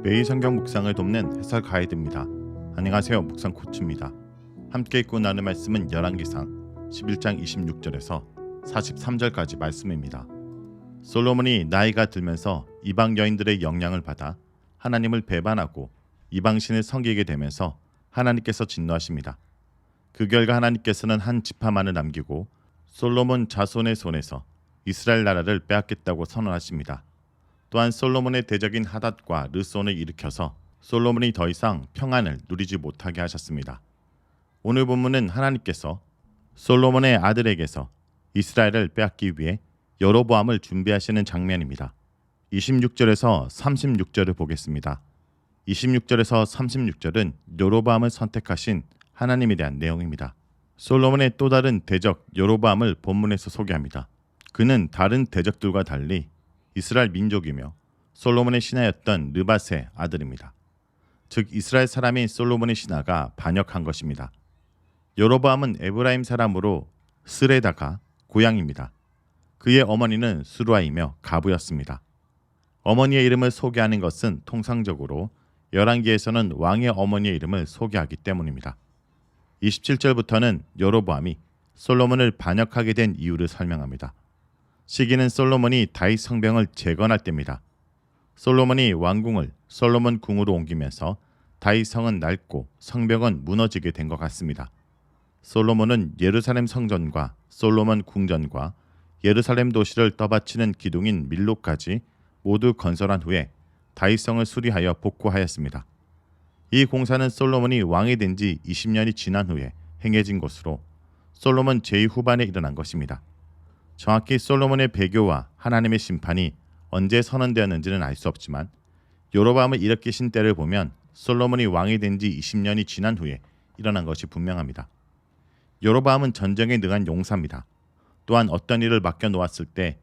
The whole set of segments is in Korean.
매일 성경 묵상을 돕는 해설 가이드입니다. 안녕하세요. 묵상 코치입니다. 함께 읽고 나눌 말씀은 열왕기상 11장 26절에서 43절까지 말씀입니다. 솔로몬이 나이가 들면서 이방 여인들의 영향을 받아 하나님을 배반하고 이방신을 섬기게 되면서 하나님께서 진노하십니다. 그 결과 하나님께서는 한 지파만을 남기고 솔로몬 자손의 손에서 이스라엘 나라를 빼앗겠다고 선언하십니다. 또한 솔로몬의 대적인 하닷과 르손을 일으켜서 솔로몬이 더 이상 평안을 누리지 못하게 하셨습니다. 오늘 본문은 하나님께서 솔로몬의 아들에게서 이스라엘을 빼앗기 위해 여로보암을 준비하시는 장면입니다. 26절에서 36절을 보겠습니다. 26절에서 36절은 여로보암을 선택하신 하나님에 대한 내용입니다. 솔로몬의 또 다른 대적 여로보암을 본문에서 소개합니다. 그는 다른 대적들과 달리 이스라엘 민족이며 솔로몬의 신하였던 르밧의 아들입니다. 즉 이스라엘 사람인 솔로몬의 신하가 반역한 것입니다. 여로보암은 에브라임 사람으로 스레다가 고향입니다. 그의 어머니는 수루아이며 가부였습니다. 어머니의 이름을 소개하는 것은 통상적으로 열왕기에서는 왕의 어머니의 이름을 소개하기 때문입니다. 27절부터는 여로보암이 솔로몬을 반역하게 된 이유를 설명합니다. 시기는 솔로몬이 다윗 성벽을 재건할 때입니다. 솔로몬이 왕궁을 솔로몬 궁으로 옮기면서 다윗 성은 낡고 성벽은 무너지게 된 것 같습니다. 솔로몬은 예루살렘 성전과 솔로몬 궁전과 예루살렘 도시를 떠받치는 기둥인 밀로까지 모두 건설한 후에 다윗 성을 수리하여 복구하였습니다. 이 공사는 솔로몬이 왕이 된 지 20년이 지난 후에 행해진 것으로 솔로몬 제2후반에 일어난 것입니다. 정확히 솔로몬의 배교와 하나님의 심판이 언제 선언되었는지는 알 수 없지만 여로보암을 일으키신 때를 보면 솔로몬이 왕이 된 지 20년이 지난 후에 일어난 것이 분명합니다. 여로보암은 전쟁에 능한 용사입니다. 또한 어떤 일을 맡겨놓았을 때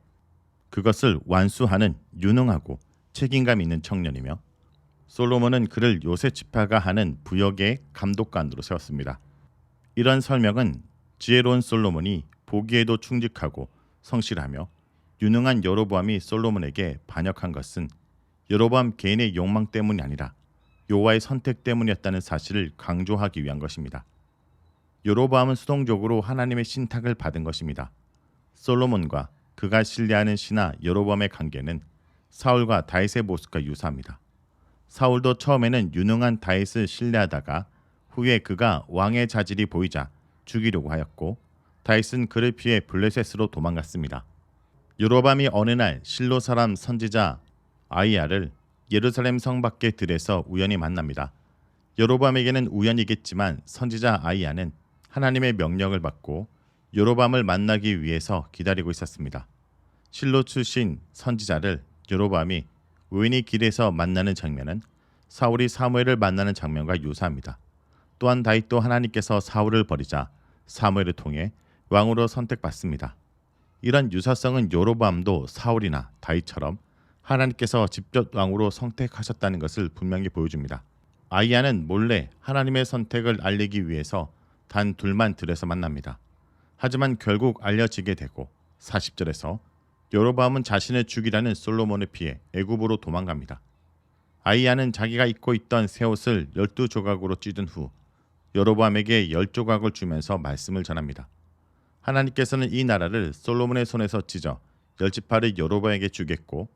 그것을 완수하는 유능하고 책임감 있는 청년이며 솔로몬은 그를 요셉 지파가 하는 부역의 감독관으로 세웠습니다. 이런 설명은 지혜로운 솔로몬이 보기에도 충직하고 성실하며 유능한 여로보암이 솔로몬에게 반역한 것은 여로보암 개인의 욕망 때문이 아니라 여호와의 선택 때문이었다는 사실을 강조하기 위한 것입니다. 여로보암은 수동적으로 하나님의 신탁을 받은 것입니다. 솔로몬과 그가 신뢰하는 신하 여로보암의 관계는 사울과 다윗의 모습과 유사합니다. 사울도 처음에는 유능한 다윗을 신뢰하다가 후에 그가 왕의 자질이 보이자 죽이려고 하였고 다윗은 그를 피해 블레셋으로 도망갔습니다. 여로보암이 어느 날 실로 사람 선지자 아히야를 예루살렘 성 밖의 들에서 우연히 만납니다. 여로보암에게는 우연이겠지만 선지자 아히야는 하나님의 명령을 받고 여로보암을 만나기 위해서 기다리고 있었습니다. 실로 출신 선지자를 여로보암이 우연히 길에서 만나는 장면은 사울이 사무엘을 만나는 장면과 유사합니다. 또한 다윗도 하나님께서 사울을 버리자 사무엘을 통해 왕으로 선택받습니다. 이런 유사성은 여로보암도 사울이나 다윗처럼 하나님께서 직접 왕으로 선택하셨다는 것을 분명히 보여줍니다. 아히야는 몰래 하나님의 선택을 알리기 위해서 단 둘만 들에서 만납니다. 하지만 결국 알려지게 되고 40절에서 여로보암은 자신을 죽이라는 솔로몬을 피해 애굽으로 도망갑니다. 아히야는 자기가 입고 있던 새 옷을 12조각으로 찢은 후 여로보암에게 10조각을 주면서 말씀을 전합니다. 하나님께서는 이 나라를 솔로몬의 손에서 찢어 10지파를 여로보암에게 주겠고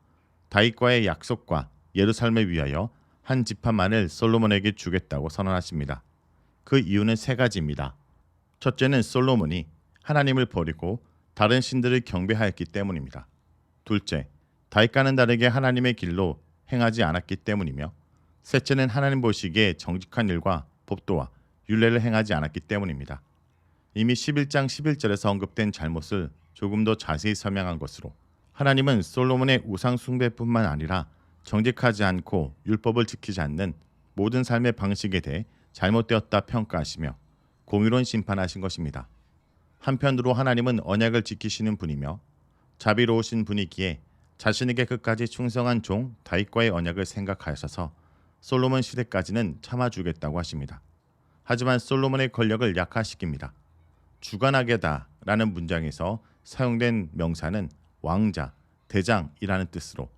다윗과의 약속과 예루살렘을 위하여 한 지파만을 솔로몬에게 주겠다고 선언하십니다. 그 이유는 세 가지입니다. 첫째는 솔로몬이 하나님을 버리고 다른 신들을 경배하였기 때문입니다. 둘째, 다윗과는 다르게 하나님의 길로 행하지 않았기 때문이며 셋째는 하나님 보시기에 정직한 일과 법도와 율례를 행하지 않았기 때문입니다. 이미 11장 11절에서 언급된 잘못을 조금 더 자세히 설명한 것으로 하나님은 솔로몬의 우상 숭배뿐만 아니라 정직하지 않고 율법을 지키지 않는 모든 삶의 방식에 대해 잘못되었다 평가하시며 공의로운 심판하신 것입니다. 한편으로 하나님은 언약을 지키시는 분이며 자비로우신 분이기에 자신에게 끝까지 충성한 종 다윗과의 언약을 생각하셔서 솔로몬 시대까지는 참아주겠다고 하십니다. 하지만 솔로몬의 권력을 약화시킵니다. 주관하게다라는 문장에서 사용된 명사는 왕자, 대장이라는 뜻으로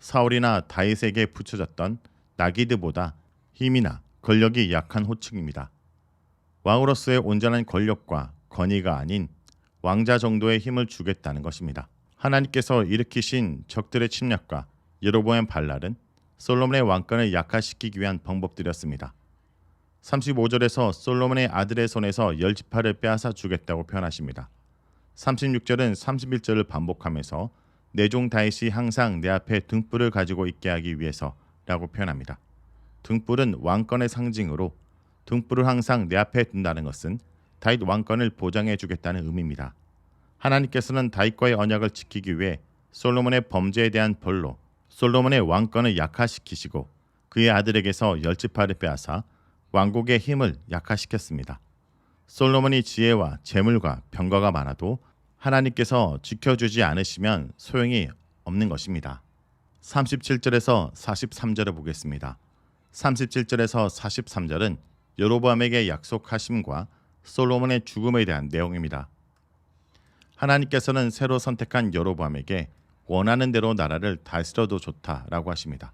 사울이나 다윗에게 붙여졌던 나기드보다 힘이나 권력이 약한 호칭입니다. 왕으로서의 온전한 권력과 권위가 아닌 왕자 정도의 힘을 주겠다는 것입니다. 하나님께서 일으키신 적들의 침략과 여로보암 발랄은 솔로몬의 왕권을 약화시키기 위한 방법들이었습니다. 35절에서 솔로몬의 아들의 손에서 열지파를 빼앗아 주겠다고 표현하십니다. 36절은 31절을 반복하면서 내 종 다윗이 항상 내 앞에 등불을 가지고 있게 하기 위해서라고 표현합니다. 등불은 왕권의 상징으로 등불을 항상 내 앞에 둔다는 것은 다윗 왕권을 보장해 주겠다는 의미입니다. 하나님께서는 다윗과의 언약을 지키기 위해 솔로몬의 범죄에 대한 벌로 솔로몬의 왕권을 약화시키시고 그의 아들에게서 열지파를 빼앗아 왕국의 힘을 약화시켰습니다. 솔로몬이 지혜와 재물과 병거가 많아도 하나님께서 지켜주지 않으시면 소용이 없는 것입니다. 37절에서 43절을 보겠습니다. 37절에서 43절은 여로보암에게 약속하심과 솔로몬의 죽음에 대한 내용입니다. 하나님께서는 새로 선택한 여로보암에게 원하는 대로 나라를 다스려도 좋다라고 하십니다.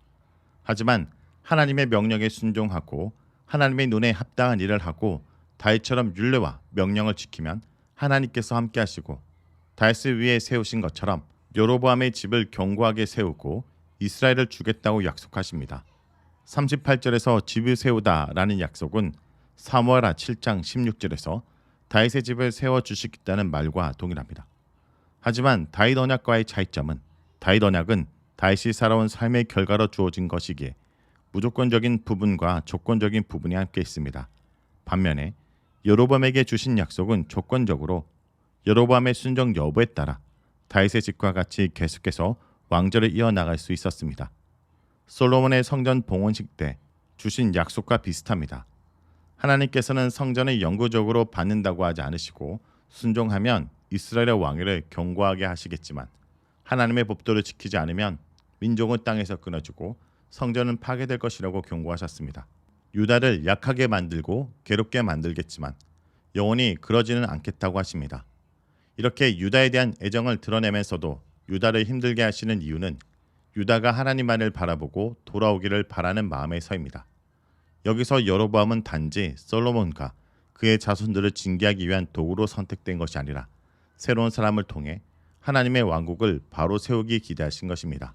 하지만 하나님의 명령에 순종하고 하나님의 눈에 합당한 일을 하고 다윗처럼 율례와 명령을 지키면 하나님께서 함께 하시고 다윗을 위해 세우신 것처럼 여로보암의 집을 견고하게 세우고 이스라엘을 주겠다고 약속하십니다. 38절에서 집을 세우다라는 약속은 사무엘하 7장 16절에서 다윗의 집을 세워주시겠다는 말과 동일합니다. 하지만 다윗 언약과의 차이점은 다윗 언약은 다윗이 살아온 삶의 결과로 주어진 것이기에 무조건적인 부분과 조건적인 부분이 함께 있습니다. 반면에 여로보암에게 주신 약속은 조건적으로 여로보암의 순종 여부에 따라 다윗의 집과 같이 계속해서 왕조를 이어나갈 수 있었습니다. 솔로몬의 성전 봉헌식 때 주신 약속과 비슷합니다. 하나님께서는 성전을 영구적으로 받는다고 하지 않으시고 순종하면 이스라엘의 왕위를 견고하게 하시겠지만 하나님의 법도를 지키지 않으면 민족은 땅에서 끊어지고 성전은 파괴될 것이라고 경고하셨습니다. 유다를 약하게 만들고 괴롭게 만들겠지만 영원히 그러지는 않겠다고 하십니다. 이렇게 유다에 대한 애정을 드러내면서도 유다를 힘들게 하시는 이유는 유다가 하나님만을 바라보고 돌아오기를 바라는 마음에서입니다. 여기서 여로보암은 단지 솔로몬과 그의 자손들을 징계하기 위한 도구로 선택된 것이 아니라 새로운 사람을 통해 하나님의 왕국을 바로 세우기 기대하신 것입니다.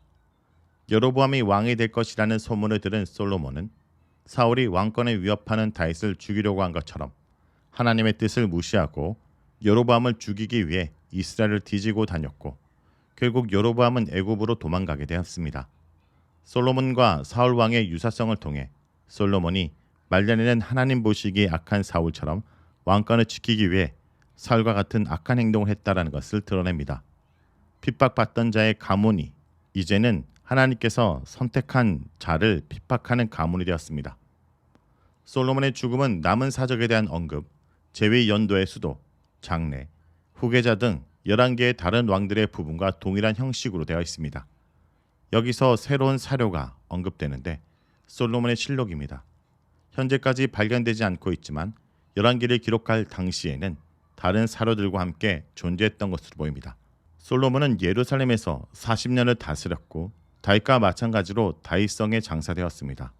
여로보암이 왕이 될 것이라는 소문을 들은 솔로몬은 사울이 왕권을 위협하는 다윗을 죽이려고 한 것처럼 하나님의 뜻을 무시하고 여로보암을 죽이기 위해 이스라엘을 뒤지고 다녔고 결국 여로보암은 애굽으로 도망가게 되었습니다. 솔로몬과 사울 왕의 유사성을 통해 솔로몬이 말년에는 하나님 보시기에 악한 사울처럼 왕권을 지키기 위해 사울과 같은 악한 행동을 했다라는 것을 드러냅니다. 핍박받던 자의 가문이 이제는 하나님께서 선택한 자를 핍박하는 가문이 되었습니다. 솔로몬의 죽음은 남은 사적에 대한 언급, 제위 연도의 수도, 장례, 후계자 등 11개의 다른 왕들의 부분과 동일한 형식으로 되어 있습니다. 여기서 새로운 사료가 언급되는데 솔로몬의 실록입니다. 현재까지 발견되지 않고 있지만 11개를 기록할 당시에는 다른 사료들과 함께 존재했던 것으로 보입니다. 솔로몬은 예루살렘에서 40년을 다스렸고 다윗과 마찬가지로 다윗성에 장사되었습니다.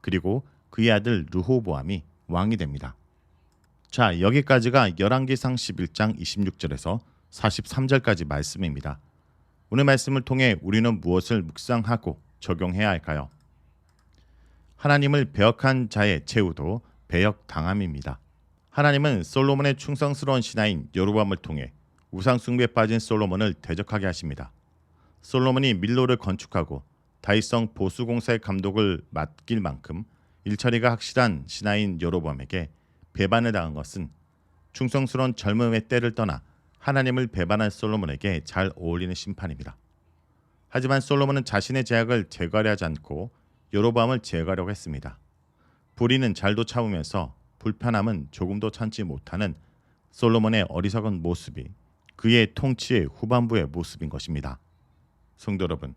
그리고 그의 아들 르호보암이 왕이 됩니다. 자, 여기까지가 열왕기상 11장 26절에서 43절까지 말씀입니다. 오늘 말씀을 통해 우리는 무엇을 묵상하고 적용해야 할까요? 하나님을 배역한 자의 최후도 배역당함입니다. 하나님은 솔로몬의 충성스러운 신하인 여로보암을 통해 우상 숭배에 빠진 솔로몬을 대적하게 하십니다. 솔로몬이 밀로를 건축하고 다윗성 보수공사의 감독을 맡길 만큼 일처리가 확실한 신하인 여로보암에게 배반을 당한 것은 충성스러운 젊음의 때를 떠나 하나님을 배반한 솔로몬에게 잘 어울리는 심판입니다. 하지만 솔로몬은 자신의 제약을 제거하려 하지 않고 여로보암을 제거하려고 했습니다. 불의는 잘도 참으면서 불편함은 조금도 참지 못하는 솔로몬의 어리석은 모습이 그의 통치의 후반부의 모습인 것입니다. 성도 여러분,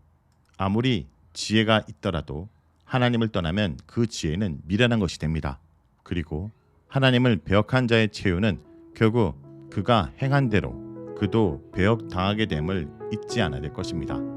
아무리 지혜가 있더라도 하나님을 떠나면 그 지혜는 미련한 것이 됩니다. 그리고 하나님을 배역한 자의 최후는 결국 그가 행한 대로 그도 배역당하게 됨을 잊지 않아야 될 것입니다.